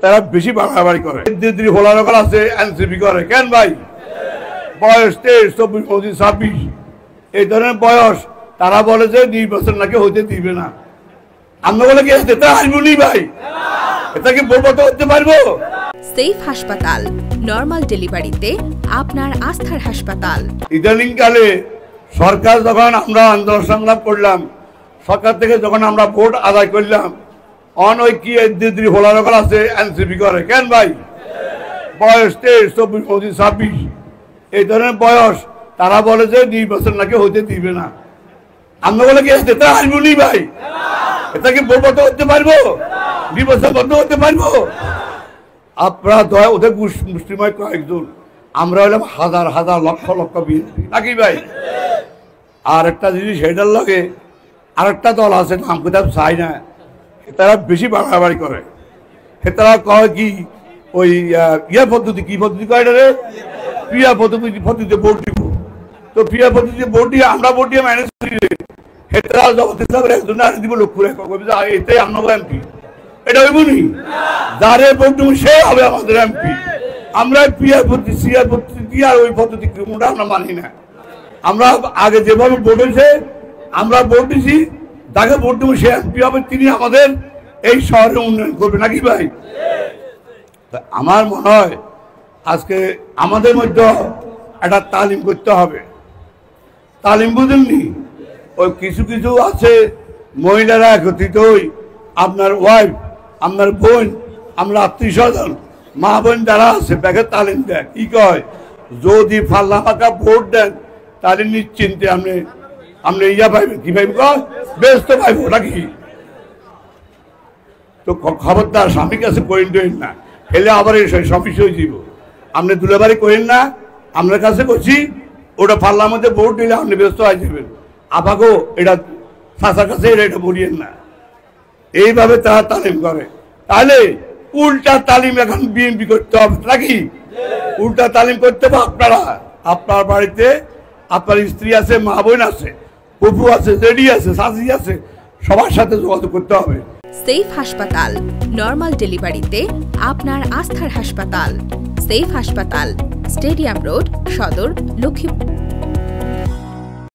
তারা বেশি বাড়াবাড়ি করে। দিদি হোলারকল আছে এনসিপি করে কেন ভাই? বয়স 23, 24, 25, 26 এই ধরনের বয়স। তারা বলে যে নির্বাচন নাকি হইতে দিবে না। আমরা বলে কি এটা আসবনি ভাই? এটা কি বলবো হতে পারবো? সেফ হাসপাতাল, নরমাল ডেলিভারিতে আপনার আস্থার হাসপাতাল। ইদানিং কালে সরকার যখন আমরা আন্দোলন সংগ্রাম করলাম, সরকার থেকে যখন আমরা ভোট আদায় করলাম, ওই কি দিদি হোলারকল আছে এনসিপি করে কেন ভাই? বয়স 23, 24, 25, 26 এই ধরনের বয়স। তারা বলে যে নির্বাচন নাকি হইতে দিবে না। আমরা বলে কি এটা আসবনি ভাই? এটা কি বলবো হতে পারবো? নির্বাচন বন্ধ হতে পারবো? আপনারা দয়া ওদের মুসলিমায় কয়েকজন, আমরা হলাম হাজার হাজার লক্ষ লক্ষ বিএনপি নাকি ভাই? আর একটা জিনিস সেটার লগে আরেকটা দল আছে, নাম কোথাও চাই না, তারা বেশি বাড়াবাড়ি করে। তারা কয় কি ওই পদ্ধতি, কি পদ্ধতি কয় এটা রে? প্রিয়া পদ্ধতিতে ভোট দিব। তো প্রিয়া পদ্ধতিতে ভোট দিয়ে আমরা ভোট দিয়ে ম্যানেজ করি। হেতারা জগতে সাহেবের একজন আর দিব লোক করে এটাই আমরা এমপি। এটা হইব নি? যারে ভোট দেবো সে হবে আমাদের এমপি। আমরা প্রিয়া পদ্ধতি, সিয়া পদ্ধতি আর ওই পদ্ধতি কোনটা আমরা মানি না। আমরা আগে যেভাবে ভোট হয়েছে আমরা ভোট দিছি, যাকে ভোট দেবো সে এমপি হবে, তিনি আমাদের এই শহরে উন্নয়ন করবে নাকি ভাই? আমার মনে হয় আজকে আমাদের মধ্যে একটা তালিম করতে হবে। তালিম বুঝেননি? ওই কিছু কিছু আছে মহিলারা একত্রিত হই, আপনার ওয়াইফ, আপনার বোন, আমরা আত্মীয় স্বজন, মা বোন যারা আছে ব্যাগে তালিম দেয়। কি কয়? যদি ফাল্লা ফাঁকা ভোট দেন তাহলে নিশ্চিন্তে আপনি ইয়া পাইবেন। কি পাইব? ব্যস্ত পাইব নাকি? তো খবরদার স্বামীর কাছে করেন টইন না, ফেলে আবার এই সমস্যা হয়ে যাব। আপনি দুলাবাড়ি করেন না, আপনার কাছে করছি ওটা ফাল্লার মধ্যে ভোট দিলে আপনি ব্যস্ত হয়ে যাবেন। আপাকেও এটা চাষার কাছে এটা বলিয়েন না। এইভাবে তারা তালিম করে। তাহলে উল্টা তালিম এখন বিএনপি করতে হবে নাকি? উল্টা তালিম করতে হবে আপনারা। আপনার বাড়িতে আপনার স্ত্রী আছে, মা বোন আছে, পপু আছে, জেডি আছে, শাশি আছে, সবার সাথে যোগাযোগ করতে হবে। সেফ হাসপাতাল, নরমাল ডেলিভারিতে আপনার আস্থার হাসপাতাল। সেফ হাসপাতাল, স্টেডিয়াম রোড, সদর, লক্ষ্মীপুর।